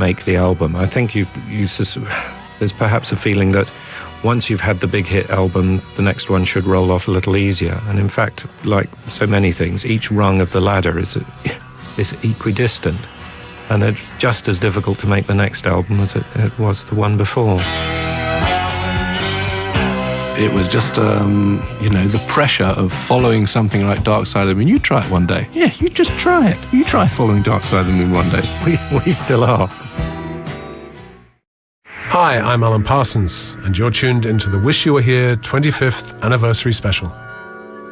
make the album. I think there's perhaps a feeling that once you've had the big hit album, the next one should roll off a little easier. And in fact, like so many things, each rung of the ladder is equidistant. And it's just as difficult to make the next album as it was the one before. It was just, the pressure of following something like Dark Side of the Moon. You try it one day. Yeah, you just try it. You try following Dark Side of the Moon one day. We still are. Hi, I'm Alan Parsons, and you're tuned into the Wish You Were Here 25th Anniversary Special.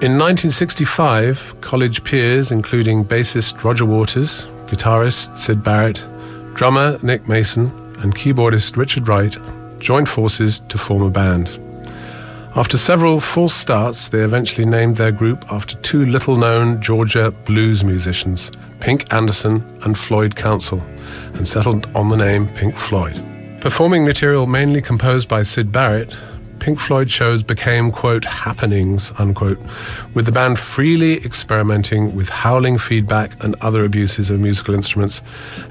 In 1965, college peers, including bassist Roger Waters, guitarist Syd Barrett, drummer Nick Mason, and keyboardist Richard Wright, joined forces to form a band. After several false starts, they eventually named their group after two little-known Georgia blues musicians, Pink Anderson and Floyd Council, and settled on the name Pink Floyd. Performing material mainly composed by Syd Barrett, Pink Floyd shows became, quote, happenings, unquote, with the band freely experimenting with howling feedback and other abuses of musical instruments,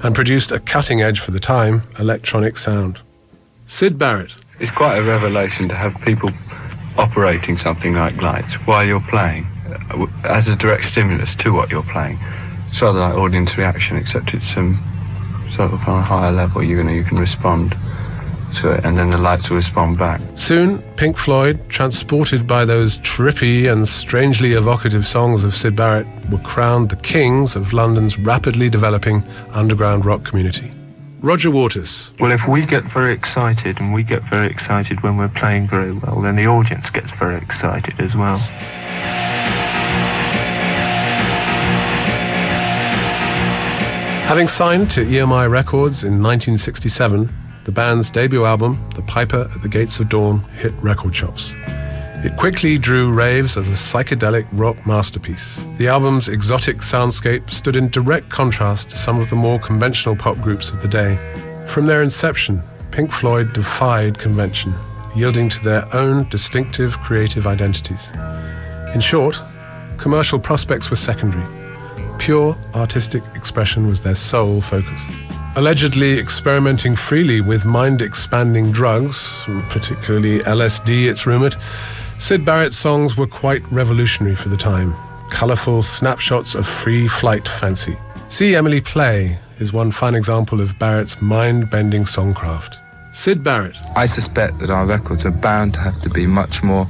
and produced a cutting-edge, for the time, electronic sound. Syd Barrett. It's quite a revelation to have people operating something like lights while you're playing, as a direct stimulus to what you're playing. It's rather like audience reaction, except it's sort of on a higher level. You can respond to it, and then the lights will respond back. Soon, Pink Floyd, transported by those trippy and strangely evocative songs of Syd Barrett, were crowned the kings of London's rapidly developing underground rock community. Roger Waters. Well, if we get very excited, and we get very excited when we're playing very well, then the audience gets very excited as well. Having signed to EMI Records in 1967, the band's debut album, The Piper at the Gates of Dawn, hit record shops. It quickly drew raves as a psychedelic rock masterpiece. The album's exotic soundscape stood in direct contrast to some of the more conventional pop groups of the day. From their inception, Pink Floyd defied convention, yielding to their own distinctive creative identities. In short, commercial prospects were secondary. Pure artistic expression was their sole focus. Allegedly experimenting freely with mind-expanding drugs, particularly LSD, it's rumoured, Syd Barrett's songs were quite revolutionary for the time. Colourful snapshots of free flight fancy. See Emily Play is one fine example of Barrett's mind-bending songcraft. Syd Barrett. I suspect that our records are bound to have to be much more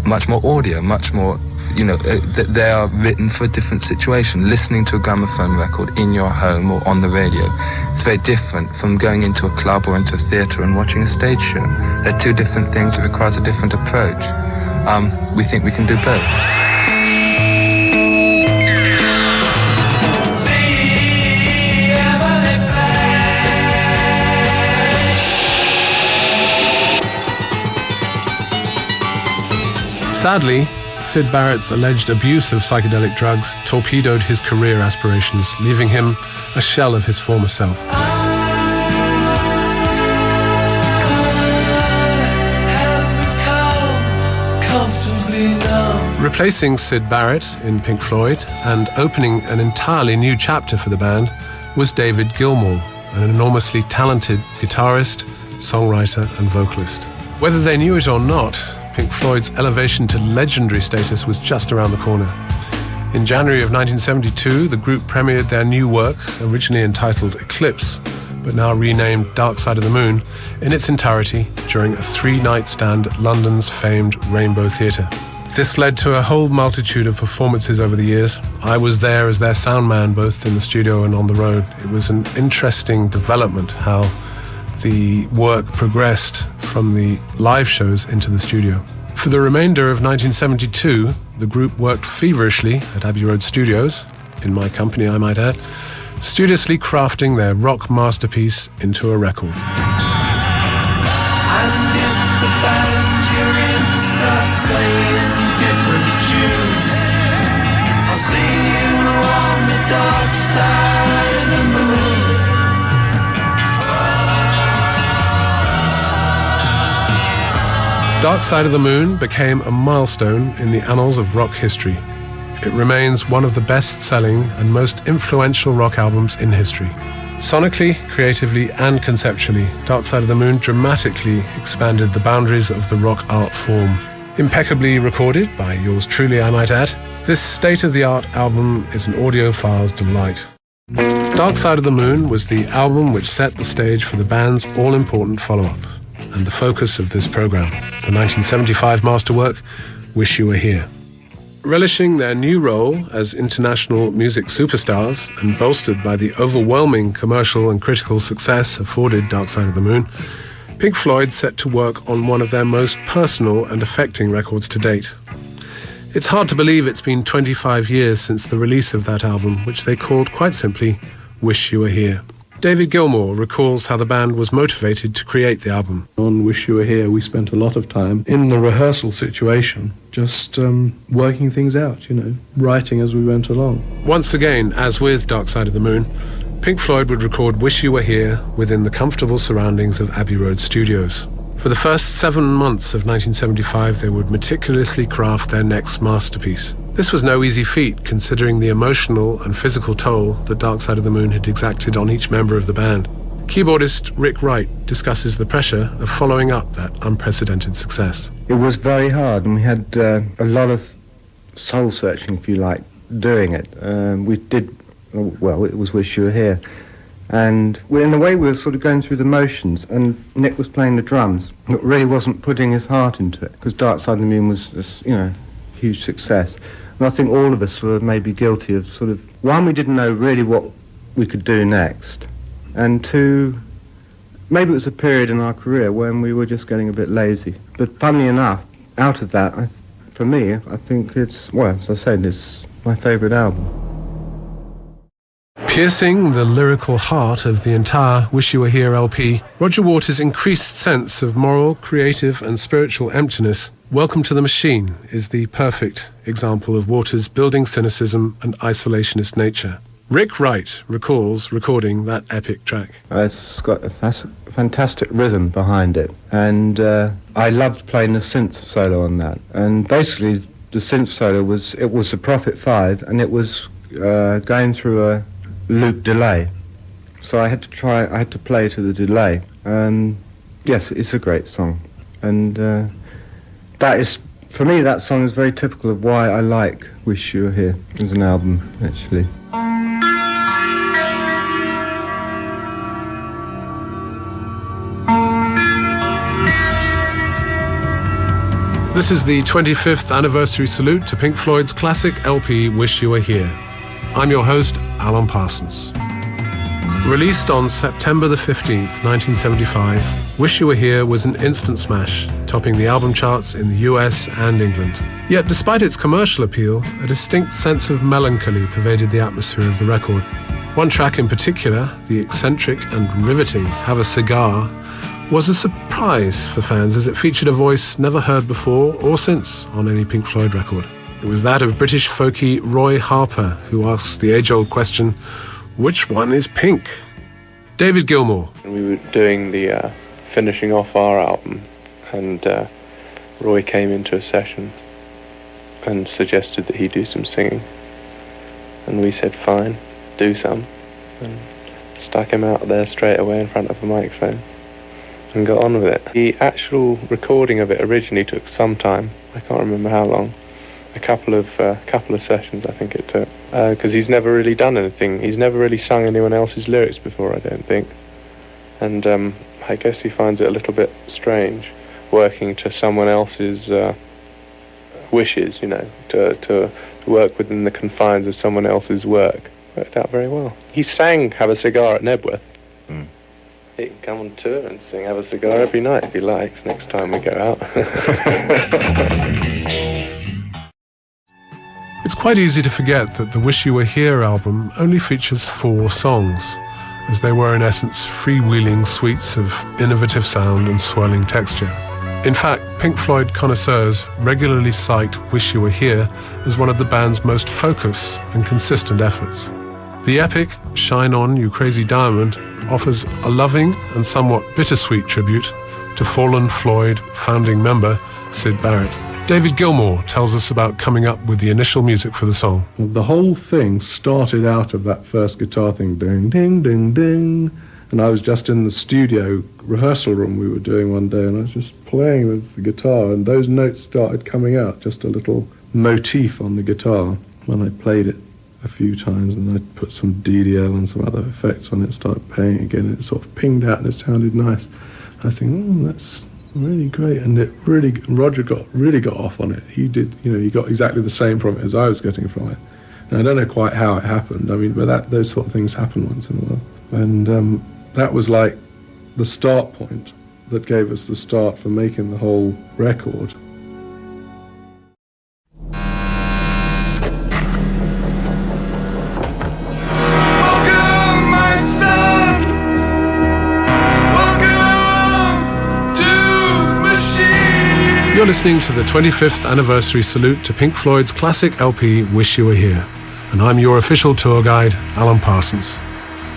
audio, much more, that they are written for a different situation. Listening to a gramophone record in your home or on the radio, it's very different from going into a club or into a theatre and watching a stage show. They're two different things. It requires a different approach. We think we can do both. Sadly, Syd Barrett's alleged abuse of psychedelic drugs torpedoed his career aspirations, leaving him a shell of his former self. Replacing Syd Barrett in Pink Floyd and opening an entirely new chapter for the band was David Gilmour, an enormously talented guitarist, songwriter and vocalist. Whether they knew it or not, Pink Floyd's elevation to legendary status was just around the corner. In January of 1972, the group premiered their new work, originally entitled Eclipse, but now renamed Dark Side of the Moon, in its entirety during a 3-night stand at London's famed Rainbow Theatre. This led to a whole multitude of performances over the years. I was there as their sound man, both in the studio and on the road. It was an interesting development how the work progressed from the live shows into the studio. For the remainder of 1972, the group worked feverishly at Abbey Road Studios, in my company I might add, studiously crafting their rock masterpiece into a record. And if the band you're in starts playing different tunes, I'll see you on the dark side of the moon. Dark Side of the Moon became a milestone in the annals of rock history. It remains one of the best-selling and most influential rock albums in history. Sonically, creatively, and conceptually, Dark Side of the Moon dramatically expanded the boundaries of the rock art form. Impeccably recorded by yours truly, I might add, this state-of-the-art album is an audiophile's delight. Dark Side of the Moon was the album which set the stage for the band's all-important follow-up, and the focus of this program, the 1975 masterwork, Wish You Were Here. Relishing their new role as international music superstars and bolstered by the overwhelming commercial and critical success afforded Dark Side of the Moon, Pink Floyd set to work on one of their most personal and affecting records to date. It's hard to believe it's been 25 years since the release of that album, which they called quite simply Wish You Were Here. David Gilmour recalls how the band was motivated to create the album. On Wish You Were Here, we spent a lot of time in the rehearsal situation, just working things out, writing as we went along. Once again, as with Dark Side of the Moon, Pink Floyd would record Wish You Were Here within the comfortable surroundings of Abbey Road Studios. For the first 7 months of 1975, they would meticulously craft their next masterpiece. This was no easy feat, considering the emotional and physical toll that Dark Side of the Moon had exacted on each member of the band. Keyboardist Rick Wright discusses the pressure of following up that unprecedented success. It was very hard, and we had a lot of soul-searching, if you like, doing it. We did, well, it was Wish You Were Here. And in a way we were sort of going through the motions, and Nick was playing the drums, but really wasn't putting his heart into it, because Dark Side of the Moon was, huge success. And I think all of us were maybe guilty of sort of, one, we didn't know really what we could do next, and two, maybe it was a period in our career when we were just getting a bit lazy. But funnily enough, out of that, for me, I think it's, well, as I said, it's my favourite album. Piercing the lyrical heart of the entire Wish You Were Here LP, Roger Waters' increased sense of moral, creative and spiritual emptiness, Welcome to the Machine, is the perfect example of Waters' building cynicism and isolationist nature. Rick Wright recalls recording that epic track. It's got a fantastic rhythm behind it, and I loved playing the synth solo on that. And basically the synth solo was a Prophet 5, and it was going through a loop delay, so I had to play to the delay. Yes, it's a great song, and that is, for me, that song is very typical of why I like Wish You Were Here as an album, actually. This is the 25th anniversary salute to Pink Floyd's classic LP Wish You Were Here. I'm your host, Alan Parsons. Released on September the 15th, 1975, Wish You Were Here was an instant smash, topping the album charts in the US and England. Yet despite its commercial appeal, a distinct sense of melancholy pervaded the atmosphere of the record. One track in particular, the eccentric and riveting Have a Cigar, was a surprise for fans as it featured a voice never heard before or since on any Pink Floyd record. It was that of British folkie Roy Harper, who asks the age-old question, which one is Pink? David Gilmour. We were doing the finishing off our album, and Roy came into a session and suggested that he do some singing. And we said, fine, do some. And stuck him out there straight away in front of a microphone and got on with it. The actual recording of it originally took some time. I can't remember how long. A couple of sessions, I think it took, because he's never really done anything. He's never really sung anyone else's lyrics before, I don't think, and I guess he finds it a little bit strange working to someone else's wishes, to work within the confines of someone else's work. Worked out very well. He sang Have a Cigar at Nebworth. He can come on tour and sing Have a Cigar every night if he likes, next time we go out. It's quite easy to forget that the Wish You Were Here album only features 4 songs, as they were in essence freewheeling suites of innovative sound and swirling texture. In fact, Pink Floyd connoisseurs regularly cite Wish You Were Here as one of the band's most focused and consistent efforts. The epic Shine On, You Crazy Diamond offers a loving and somewhat bittersweet tribute to fallen Floyd founding member Syd Barrett. David Gilmour tells us about coming up with the initial music for the song. The whole thing started out of that first guitar thing, ding, ding, ding, ding. And I was just in the studio rehearsal room we were doing one day, and I was just playing with the guitar, and those notes started coming out, just a little motif on the guitar. When I played it a few times, and I put some DDL and some other effects on it, started playing again, and it sort of pinged out, and it sounded nice. I was thinking, that's really great, and it really, Roger really got off on it. He did, he got exactly the same from it as I was getting from it. And I don't know quite how it happened. I mean, but those sort of things happen once in a while. And that was like the start point that gave us the start for making the whole record. Welcome, my son. Welcome to the machine. You're listening to the 25th anniversary salute to Pink Floyd's classic LP, Wish You Were Here. And I'm your official tour guide, Alan Parsons.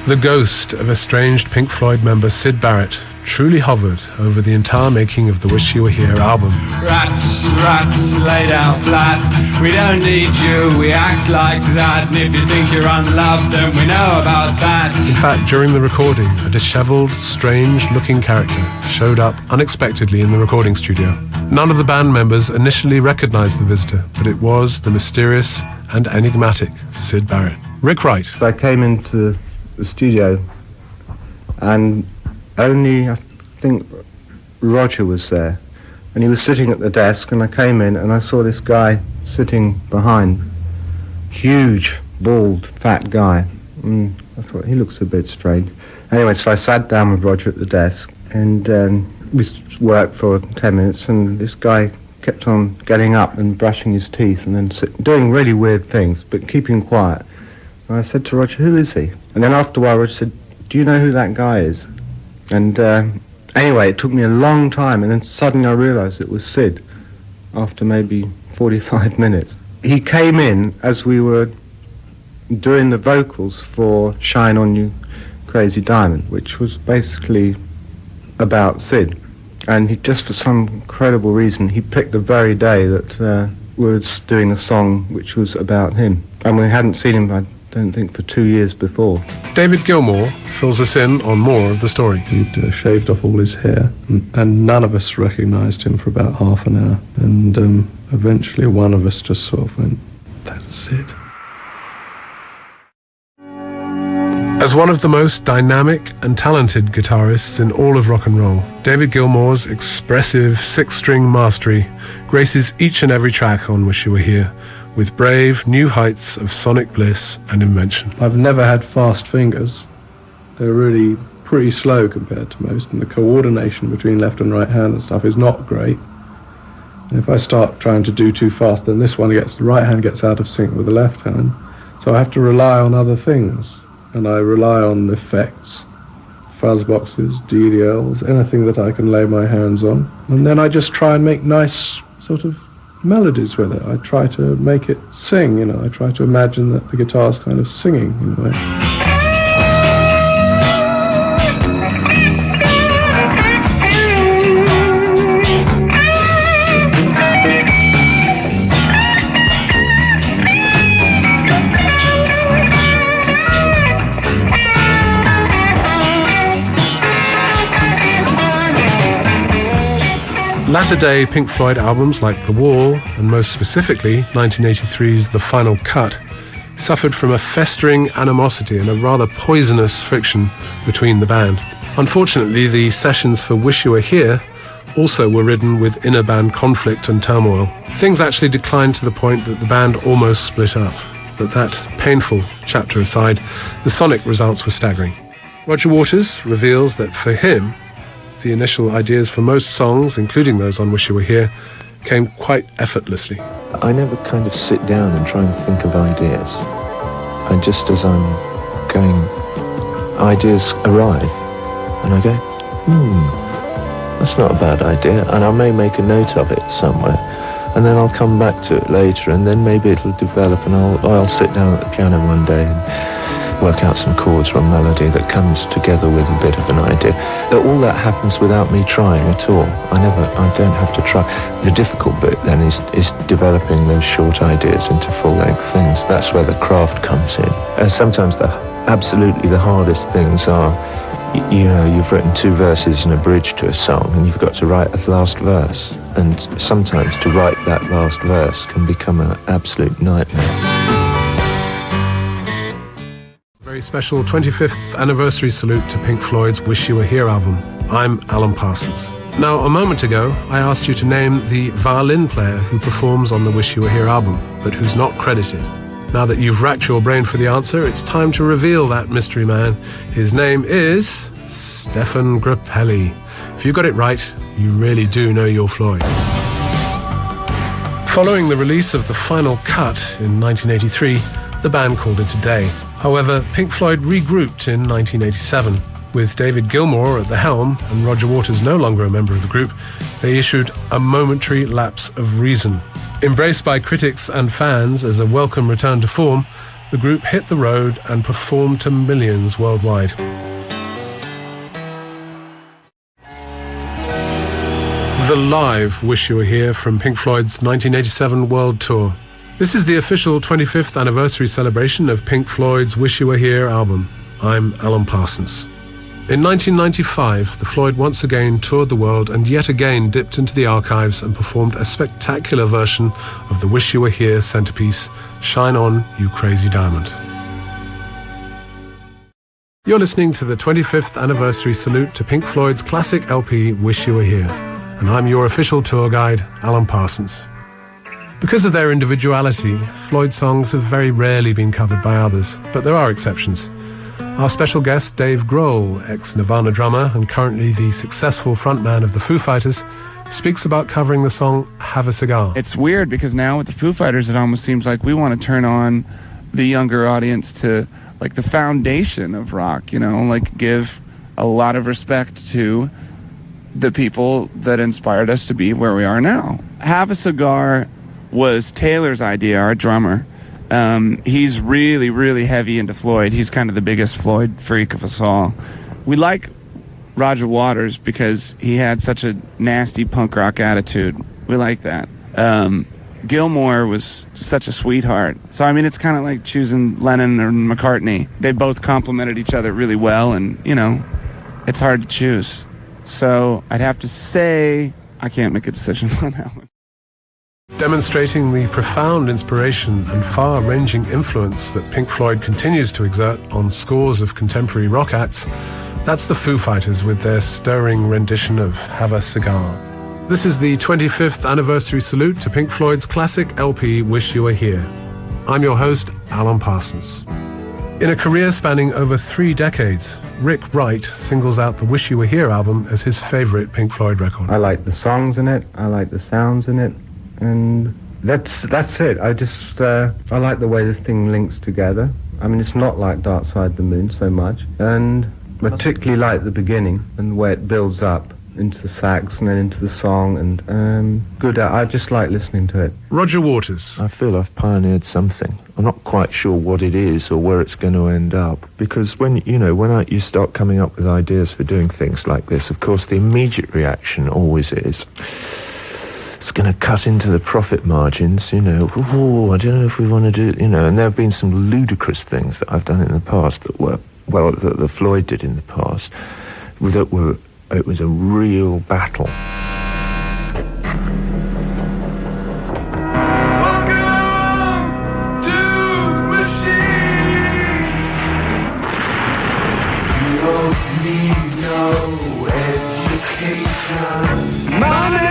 The ghost of estranged Pink Floyd member Syd Barrett truly hovered over the entire making of the Wish You Were Here album. Rats, rats, lay down flat. We don't need you, we act like that. And if you think you're unloved, then we know about that. In fact, during the recording, a disheveled, strange-looking character showed up unexpectedly in the recording studio. None of the band members initially recognized the visitor, but it was the mysterious and enigmatic Syd Barrett. Rick Wright. So I came into the studio, and only, I think, Roger was there, and he was sitting at the desk, and I came in and I saw this guy sitting behind, huge, bald, fat guy, and I thought, he looks a bit strange. Anyway, so I sat down with Roger at the desk, and we worked for 10 minutes, and this guy kept on getting up and brushing his teeth and then doing really weird things, but keeping quiet. And I said to Roger, who is he? And then after a while, Roger said, do you know who that guy is? And anyway, it took me a long time, and then suddenly I realized it was Syd, after maybe 45 minutes. He came in as we were doing the vocals for Shine On You Crazy Diamond, which was basically about Syd. And he, just for some incredible reason, he picked the very day that we were doing a song which was about him. And we hadn't seen him, I don't think, for 2 years before. David Gilmour fills us in on more of the story. He'd shaved off all his hair, and none of us recognized him for about half an hour. And eventually one of us just sort of went, that's Syd. As one of the most dynamic and talented guitarists in all of rock and roll, David Gilmour's expressive six-string mastery graces each and every track on Wish You Were Here with brave new heights of sonic bliss and invention. I've never had fast fingers. They're really pretty slow compared to most, and the coordination between left and right hand and stuff is not great. And if I start trying to do too fast, then the right hand gets out of sync with the left hand. So I have to rely on other things. And I rely on effects, fuzz boxes, DDLs, anything that I can lay my hands on. And then I just try and make nice sort of melodies with it. I try to make it sing, I try to imagine that the guitar's kind of singing in a way. Latter-day Pink Floyd albums like The Wall, and most specifically 1983's The Final Cut, suffered from a festering animosity and a rather poisonous friction between the band. Unfortunately, the sessions for Wish You Were Here also were ridden with inner band conflict and turmoil. Things actually declined to the point that the band almost split up. But that painful chapter aside, the sonic results were staggering. Roger Waters reveals that for him, the initial ideas for most songs, including those on Wish You Were Here, came quite effortlessly. I never kind of sit down and try and think of ideas. And just as I'm going, ideas arrive, and I go, that's not a bad idea, and I may make a note of it somewhere, and then I'll come back to it later, and then maybe it'll develop, and I'll sit down at the piano one day and work out some chords or a melody that comes together with a bit of an idea. All that happens without me trying at all. I don't have to try. The difficult bit then is developing those short ideas into full-length things. That's where the craft comes in. Sometimes absolutely the hardest things are, you've written 2 verses and a bridge to a song, and you've got to write a last verse. And sometimes to write that last verse can become an absolute nightmare. Very special 25th anniversary salute to Pink Floyd's Wish You Were Here album. I'm Alan Parsons. Now, a moment ago, I asked you to name the violin player who performs on the Wish You Were Here album, but who's not credited. Now that you've racked your brain for the answer, it's time to reveal that mystery man. His name is Stefan Grappelli. If you got it right, you really do know your Floyd. Following the release of the final cut in 1983, the band called it a day. However, Pink Floyd regrouped in 1987. With David Gilmour at the helm and Roger Waters no longer a member of the group, they issued a momentary lapse of reason. Embraced by critics and fans as a welcome return to form, the group hit the road and performed to millions worldwide. The live Wish You Were Here from Pink Floyd's 1987 World Tour. This is the official 25th anniversary celebration of Pink Floyd's Wish You Were Here album. I'm Alan Parsons. In 1995, the Floyd once again toured the world and yet again dipped into the archives and performed a spectacular version of the Wish You Were Here centerpiece, Shine On, You Crazy Diamond. You're listening to the 25th anniversary salute to Pink Floyd's classic LP, Wish You Were Here, and I'm your official tour guide, Alan Parsons. Because of their individuality, Floyd songs have very rarely been covered by others, but there are exceptions. Our special guest, Dave Grohl, ex-Nirvana drummer and currently the successful frontman of the Foo Fighters, speaks about covering the song Have a Cigar. It's weird because now with the Foo Fighters, it almost seems like we want to turn on the younger audience to like the foundation of rock, like give a lot of respect to the people that inspired us to be where we are now. Have a Cigar was Taylor's idea, our drummer. He's really, really heavy into Floyd. He's kind of the biggest Floyd freak of us all. We like Roger Waters because he had such a nasty punk rock attitude. We like that. Gilmour was such a sweetheart. So, it's kind of like choosing Lennon or McCartney. They both complemented each other really well, and, it's hard to choose. So, I'd have to say I can't make a decision on that one. Demonstrating the profound inspiration and far-ranging influence that Pink Floyd continues to exert on scores of contemporary rock acts, that's the Foo Fighters with their stirring rendition of Have a Cigar. This is the 25th anniversary salute to Pink Floyd's classic LP, Wish You Were Here. I'm your host, Alan Parsons. In a career spanning over 3 decades, Rick Wright singles out the Wish You Were Here album as his favorite Pink Floyd record. I like the songs in it, I like the sounds in it, and that's it. I like the way the thing links together. It's not like Dark Side of the Moon so much, and I particularly like the beginning and the way it builds up into the sax and then into the song, and I just like listening to it. Roger Waters. I feel I've pioneered something. I'm not quite sure what it is or where it's going to end up, because when you start coming up with ideas for doing things like this, of course the immediate reaction always is, it's going to cut into the profit margins, I don't know if we want to do, and there have been some ludicrous things that I've done in the past that the Floyd did in the past, it was a real battle. Welcome to the machine. You don't need no education. Money.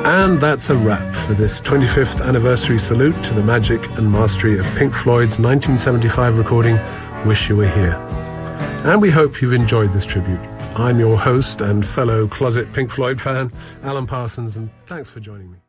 And that's a wrap for this 25th anniversary salute to the magic and mastery of Pink Floyd's 1975 recording, Wish You Were Here. And we hope you've enjoyed this tribute. I'm your host and fellow closet Pink Floyd fan, Alan Parsons, and thanks for joining me.